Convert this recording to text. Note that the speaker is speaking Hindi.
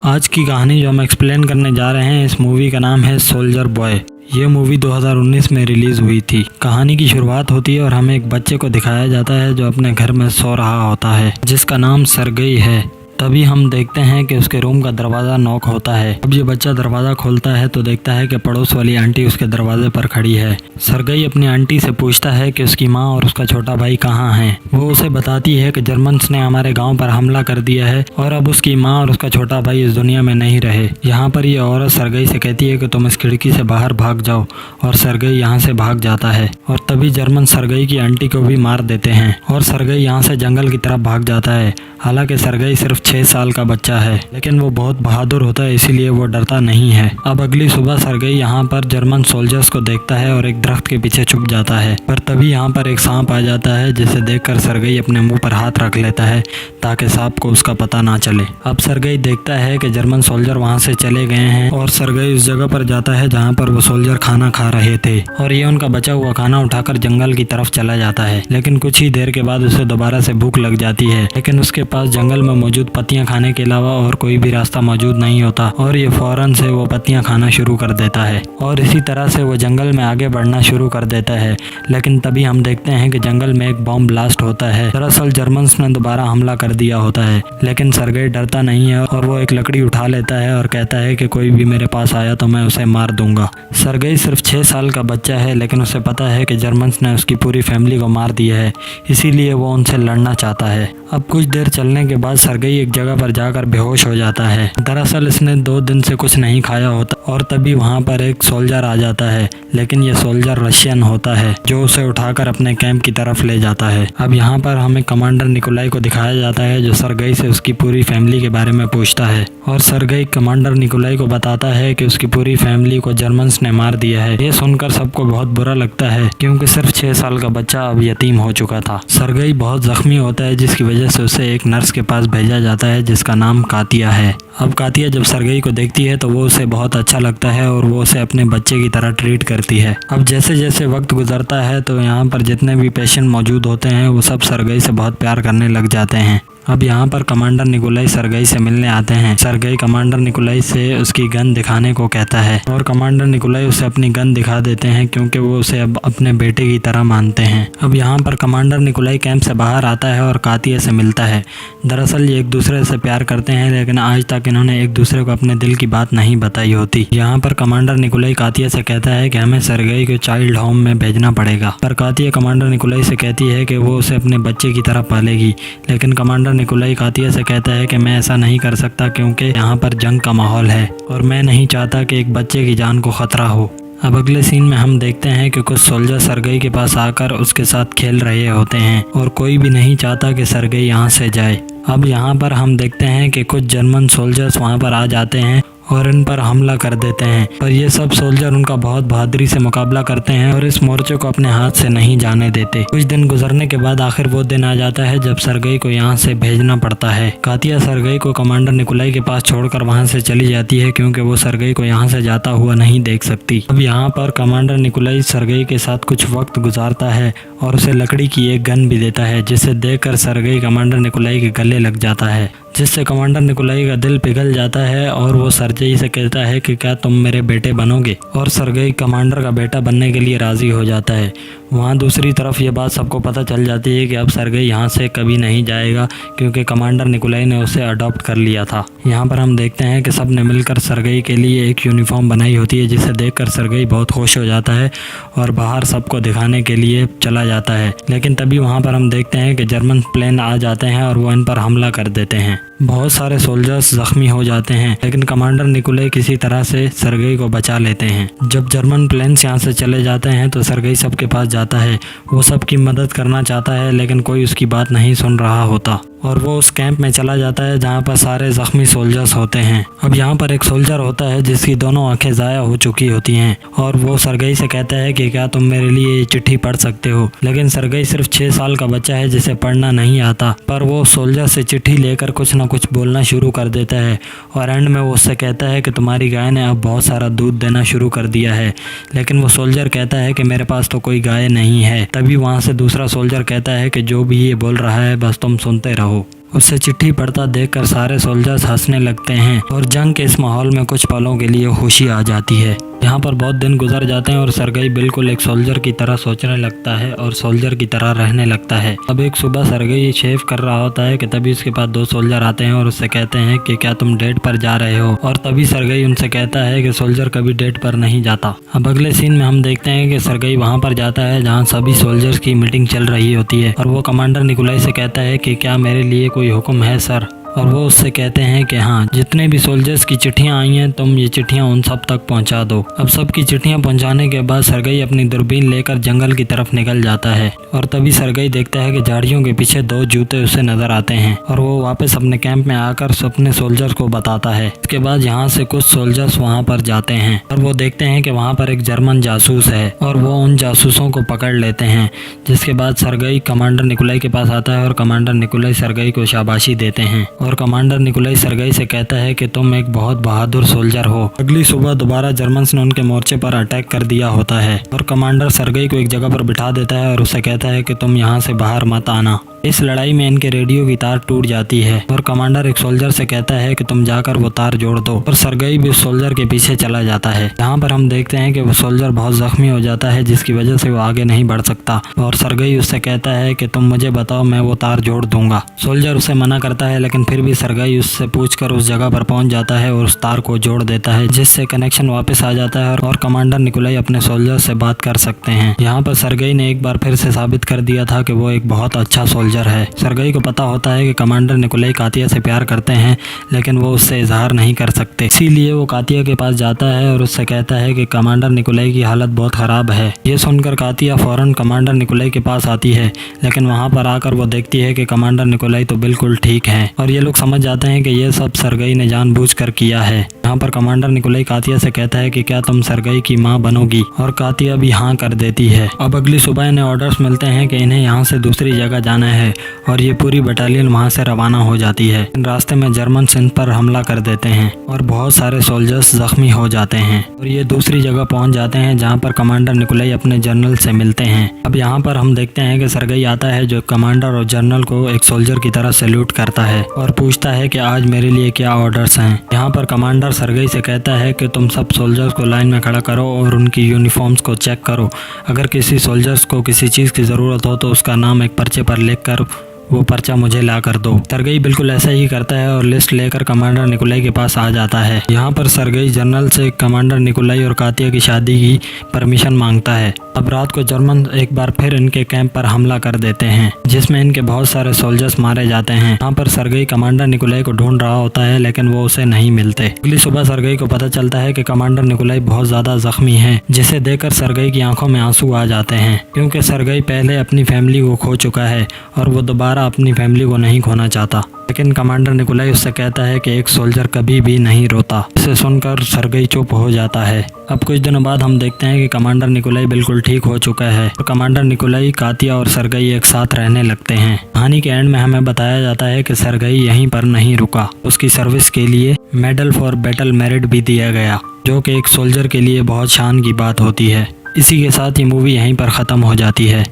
आज की कहानी जो हम एक्सप्लेन करने जा रहे हैं, इस मूवी का नाम है सोल्जर बॉय। ये मूवी 2019 में रिलीज़ हुई थी। कहानी की शुरुआत होती है और हमें एक बच्चे को दिखाया जाता है जो अपने घर में सो रहा होता है, जिसका नाम सरगई है। तभी हम देखते हैं कि उसके रूम का दरवाज़ा नॉक होता है। अब ये बच्चा दरवाज़ा खोलता है तो देखता है कि पड़ोस वाली आंटी उसके दरवाजे पर खड़ी है। सरगई अपनी आंटी से पूछता है कि उसकी माँ और उसका छोटा भाई कहाँ हैं। वो उसे बताती है कि जर्मन्स ने हमारे गांव पर हमला कर दिया है और अब उसकी माँ और उसका छोटा भाई इस दुनिया में नहीं रहे। यहाँ पर ये औरत सरगई से कहती है कि तुम इस खिड़की से बाहर भाग जाओ, और सरगई यहाँ से भाग जाता है। और तभी जर्मन सरगई की आंटी को भी मार देते हैं और सरगई यहाँ से जंगल की तरफ भाग जाता है। हालांकि सरगई सिर्फ 6 साल का बच्चा है, लेकिन वो बहुत बहादुर होता है, इसीलिए वो डरता नहीं है। अब अगली सुबह सरगई यहाँ पर जर्मन सोल्जर्स को देखता है और एक दरख्त के पीछे छुप जाता है। पर तभी यहाँ पर एक सांप आ जाता है, जिसे देखकर सरगई अपने मुंह पर हाथ रख लेता है ताकि सांप को उसका पता ना चले। अब सरगई देखता है कि जर्मन सोल्जर वहाँ से चले गए हैं और सरगई उस जगह पर जाता है जहाँ पर वो सोल्जर खाना खा रहे थे, और ये उनका बचा हुआ खाना उठाकर जंगल की तरफ चला जाता है। लेकिन कुछ ही देर के बाद उसे दोबारा से भूख लग जाती है, लेकिन उसके पास जंगल में मौजूद पत्तियां खाने के अलावा और कोई भी रास्ता मौजूद नहीं होता, और ये फौरन से वो पत्तियां खाना शुरू कर देता है और इसी तरह से वो जंगल में आगे बढ़ना शुरू कर देता है। लेकिन तभी हम देखते हैं कि जंगल में एक बॉम्ब ब्लास्ट होता है। दरअसल जर्मन्स ने दोबारा हमला कर दिया होता है, लेकिन सरगई डरता नहीं है और वो एक लकड़ी उठा लेता है और कहता है कि कोई भी मेरे पास आया तो मैं उसे मार दूंगा। सरगई सिर्फ 6 साल का बच्चा है, लेकिन उसे पता है कि जर्मन्स ने उसकी पूरी फैमिली को मार दिया है, इसीलिए वो उनसे लड़ना चाहता है। अब कुछ देर चलने के बाद सरगई एक जगह पर जाकर बेहोश हो जाता है। दरअसल इसने 2 दिन से कुछ नहीं खाया होता, और तभी वहाँ पर एक सोल्जर आ जाता है, लेकिन ये सोल्जर रशियन होता है जो उसे उठाकर अपने कैंप की तरफ ले जाता है। अब यहाँ पर हमें कमांडर निकोलाई को दिखाया जाता है जो सरगई से उसकी पूरी फैमिली के बारे में पूछता है, और सरगई कमांडर निकोलाई को बताता है कि उसकी पूरी फैमिली को जर्मन्स ने मार दिया है। ये सुनकर सबको बहुत बुरा लगता है, क्योंकि सिर्फ 6 साल का बच्चा अब यतीम हो चुका था। सरगई बहुत जख्मी होता है, जिसकी वजह से उसे एक नर्स के पास भेजा जाता है जिसका नाम कातिया है। अब कातिया जब सरगई को देखती है तो वो उसे बहुत अच्छा लगता है और वो उसे अपने बच्चे की तरह ट्रीट करती है। अब जैसे जैसे वक्त गुजरता है तो यहाँ पर जितने भी पेशेंट मौजूद होते हैं वो सब सरगई से बहुत प्यार करने लग जाते हैं। अब यहाँ पर कमांडर निकोलाई सरगई से मिलने आते हैं। सरगई कमांडर निकोलाई से उसकी गन दिखाने को कहता है, और कमांडर निकोलाई उसे अपनी गन दिखा देते हैं क्योंकि वो उसे अब अपने बेटे की तरह मानते हैं। अब यहाँ पर कमांडर निकोलाई कैंप से बाहर आता है और कातिया से मिलता है। दरअसल ये एक दूसरे से प्यार करते हैं, लेकिन आज तक इन्होंने एक दूसरे को अपने दिल की बात नहीं बताई होती। यहाँ पर कमांडर निकोलाई कातिया से कहता है कि हमें सरगई को चाइल्ड होम में भेजना पड़ेगा, पर कातिया कमांडर निकोलाई से कहती है कि वो उसे अपने बच्चे की तरह पालेगी। लेकिन कमांडर निकोलाई कातिया से कहता है कि मैं ऐसा नहीं कर सकता क्योंकि यहाँ पर जंग का माहौल है और मैं नहीं चाहता कि एक बच्चे की जान को खतरा हो। अब अगले सीन में हम देखते हैं कि कुछ सोल्जर सरगई के पास आकर उसके साथ खेल रहे होते हैं और कोई भी नहीं चाहता कि सरगई यहाँ से जाए। अब यहाँ पर हम देखते हैं कि कुछ जर्मन सोल्जर्स वहाँ पर आ जाते हैं और इन पर हमला कर देते हैं, पर ये सब सोल्जर उनका बहुत बहादुरी से मुकाबला करते हैं और इस मोर्चे को अपने हाथ से नहीं जाने देते। कुछ दिन गुजरने के बाद आखिर वो दिन आ जाता है जब सरगई को यहाँ से भेजना पड़ता है। कातिया सरगई को कमांडर निकोलाई के पास छोड़कर वहाँ से चली जाती है क्योंकि वो सरगई को यहाँ से जाता हुआ नहीं देख सकती। अब यहाँ पर कमांडर निकोलाई सरगई के साथ कुछ वक्त गुजारता है और उसे लकड़ी की एक गन भी देता है, जिसे देखकर सरगई कमांडर निकोलाई के गले लग जाता है, जिससे कमांडर निकोलाई का दिल पिघल जाता है और वो सरगई से कहता है कि क्या तुम मेरे बेटे बनोगे, और सरगई कमांडर का बेटा बनने के लिए राज़ी हो जाता है। वहाँ दूसरी तरफ ये बात सबको पता चल जाती है कि अब सरगई यहाँ से कभी नहीं जाएगा क्योंकि कमांडर निकोलाई ने उसे अडॉप्ट कर लिया था। यहाँ पर हम देखते हैं कि सब ने मिलकर सरगई के लिए एक यूनिफॉर्म बनाई होती है, जिसे देखकर सरगई बहुत खुश हो जाता है और बाहर सबको दिखाने के लिए चला जाता है। लेकिन तभी वहाँ पर हम देखते हैं कि जर्मन प्लेन आ जाते हैं और वो इन पर हमला कर देते हैं। बहुत सारे सोल्जर्स जख्मी हो जाते हैं, लेकिन कमांडर निकोलाई किसी तरह से सरगई को बचा लेते हैं। जब जर्मन प्लेन्स यहाँ से चले जाते हैं तो सरगई सबके पास जाता है। वो सबकी मदद करना चाहता है, लेकिन कोई उसकी बात नहीं सुन रहा होता और वो उस कैंप में चला जाता है जहाँ पर सारे जख्मी सोल्जर्स होते हैं। अब यहाँ पर एक सोल्जर होता है जिसकी दोनों आंखें ज़ाया हो चुकी होती हैं, और वो सरगई से कहता है कि क्या तुम मेरे लिए ये चिट्ठी पढ़ सकते हो। लेकिन सरगई सिर्फ 6 साल का बच्चा है जिसे पढ़ना नहीं आता, पर वो सोल्जर से चिट्ठी लेकर कुछ न कुछ बोलना शुरू कर देता है और एंड में वो उससे कहता है कि तुम्हारी गाय ने अब बहुत सारा दूध देना शुरू कर दिया है। लेकिन वो सोल्जर कहता है कि मेरे पास तो कोई गाय नहीं है। तभी वहाँ से दूसरा सोल्जर कहता है कि जो भी ये बोल रहा है बस तुम सुनते रहो। उससे चिट्ठी पढ़ता देखकर सारे सोल्जर्स हंसने लगते हैं और जंग के इस माहौल में कुछ पलों के लिए खुशी आ जाती है। यहाँ पर बहुत दिन गुजर जाते हैं और सरगई बिल्कुल एक सोल्जर की तरह सोचने लगता है और सोल्जर की तरह रहने लगता है। अब एक सुबह सरगई शेव कर रहा होता है कि तभी उसके पास 2 सोल्जर आते हैं और उससे कहते हैं कि क्या तुम डेट पर जा रहे हो, और तभी सरगई उनसे कहता है कि सोल्जर कभी डेट पर नहीं जाता। अब अगले सीन में हम देखते हैं कि सरगई वहाँ पर जाता है जहाँ सभी सोल्जर्स की मीटिंग चल रही होती है और वो कमांडर निकोलाई से कहता है कि क्या मेरे लिए कोई हुक्म है सर, और वो उससे कहते हैं कि हाँ, जितने भी सोल्जर्स की चिट्ठियाँ आई हैं तुम ये चिट्ठियाँ उन सब तक पहुँचा दो। अब सबकी चिट्ठियाँ पहुँचाने के बाद सरगई अपनी दूरबीन लेकर जंगल की तरफ निकल जाता है और तभी सरगई देखता है कि झाड़ियों के पीछे 2 जूते उसे नजर आते हैं और वो वापस अपने कैंप में आकर अपने सोल्जर्स को बताता है। इसके बाद यहाँ से कुछ सोल्जर्स वहाँ पर जाते हैं और वो देखते हैं कि वहाँ पर एक जर्मन जासूस है और वो उन जासूसों को पकड़ लेते हैं। जिसके बाद सरगई कमांडर निकोलाई के पास आता है और कमांडर निकोलाई सरगई को शाबाशी देते हैं और कमांडर निकोलाई सरगई से कहता है कि तुम एक बहुत बहादुर सोल्जर हो। अगली सुबह दोबारा जर्मन्स ने उनके मोर्चे पर अटैक कर दिया होता है और कमांडर सरगई को एक जगह पर बिठा देता है और उससे कहता है कि तुम यहाँ से बाहर मत आना। इस लड़ाई में इनके रेडियो की तार टूट जाती है और कमांडर एक सोल्जर से कहता है कि तुम जाकर वो तार जोड़ दो और सरगई भी उस सोल्जर के पीछे चला जाता है। यहाँ पर हम देखते हैं कि वो सोल्जर बहुत जख्मी हो जाता है जिसकी वजह से वो आगे नहीं बढ़ सकता और सरगई उससे कहता है कि तुम मुझे बताओ, मैं वो तार जोड़ दूंगा। सोल्जर उसे मना करता है लेकिन फिर भी सरगई उससे पूछकर उस जगह पर पहुंच जाता है और उस तार को जोड़ देता है जिससे कनेक्शन वापस आ जाता है और कमांडर निकोलाई अपने सोल्जर से बात कर सकते हैं। यहाँ पर सरगई ने एक बार फिर से साबित कर दिया था कि वो एक बहुत अच्छा सोल्जर है। सरगई को पता होता है कि कमांडर निकोलाई कातिया से प्यार करते हैं लेकिन वो उससे इजहार नहीं कर सकते, इसीलिए वो कातिया के पास जाता है और उससे कहता है कि कमांडर निकोलाई की हालत बहुत खराब है। ये सुनकर कातिया फौरन कमांडर निकोलाई के पास आती है लेकिन वहाँ पर आकर वो देखती है कि कमांडर निकोलाई तो बिल्कुल ठीक है और ये लोग समझ जाते हैं कि ये सब सरगई ने जानबूझकर किया है। यहाँ पर कमांडर निकोलाई कातिया से कहता है कि क्या तुम सरगई की माँ बनोगी, और कातिया भी हाँ कर देती है। अब अगली सुबह इन्हें ऑर्डर्स मिलते हैं कि इन्हें यहाँ से दूसरी जगह जाना है और ये पूरी बटालियन वहाँ से रवाना हो जाती है। रास्ते में जर्मन इन पर हमला कर देते हैं और बहुत सारे सोल्जर्स जख्मी हो जाते हैं और ये दूसरी जगह पहुँच जाते हैं जहाँ पर कमांडर निकोलाई अपने जनरल से मिलते हैं। अब यहाँ पर हम देखते हैं कि सरगई आता है जो कमांडर और जनरल को एक सोल्जर की तरह सैल्यूट करता है और पूछता है कि आज मेरे लिए क्या ऑर्डर्स हैं। यहाँ पर कमांडर सरगई से कहता है कि तुम सब सोल्जर्स को लाइन में खड़ा करो और उनकी यूनिफॉर्म्स को चेक करो। अगर किसी सोल्जर्स को किसी चीज़ की ज़रूरत हो तो उसका नाम एक पर्चे पर लिखकर वो पर्चा मुझे ला कर दो। सरगई बिल्कुल ऐसा ही करता है और लिस्ट लेकर कमांडर निकोलाई के पास आ जाता है। यहाँ पर सरगई जनरल से कमांडर निकोलाई और कातिया की शादी की परमिशन मांगता है। अब रात को जर्मन एक बार फिर इनके कैंप पर हमला कर देते हैं जिसमें इनके बहुत सारे सोल्जर्स मारे जाते हैं। यहाँ पर सरगई कमांडर निकोलाई को ढूंढ रहा होता है लेकिन वो उसे नहीं मिलते। अगली सुबह सरगई को पता चलता है कि कमांडर निकोलाई बहुत ज्यादा जख्मी है, जिसे देखकर सरगई की आंखों में आंसू आ जाते हैं क्योंकि सरगई पहले अपनी फैमिली को खो चुका है और वो दोबारा अपनी फैमिली को नहीं खोना चाहता। लेकिन कमांडर निकोलाई उससे कहता है कि एक सोल्जर कभी भी नहीं रोता। इसे सुनकर सरगई चुप हो जाता है। अब कुछ दिनों बाद हम देखते हैं कि कमांडर निकोलाई बिल्कुल ठीक हो चुका है और कमांडर निकोलाई, कातिया और सरगई एक साथ रहने लगते हैं। कहानी के एंड में हमें बताया जाता है कि सरगई यहीं पर नहीं रुका, उसकी सर्विस के लिए मेडल फॉर बैटल मेरिट भी दिया गया, जो कि एक सोल्जर के लिए बहुत शान की बात होती है। इसी के साथ ये मूवी यहीं पर ख़त्म हो जाती है।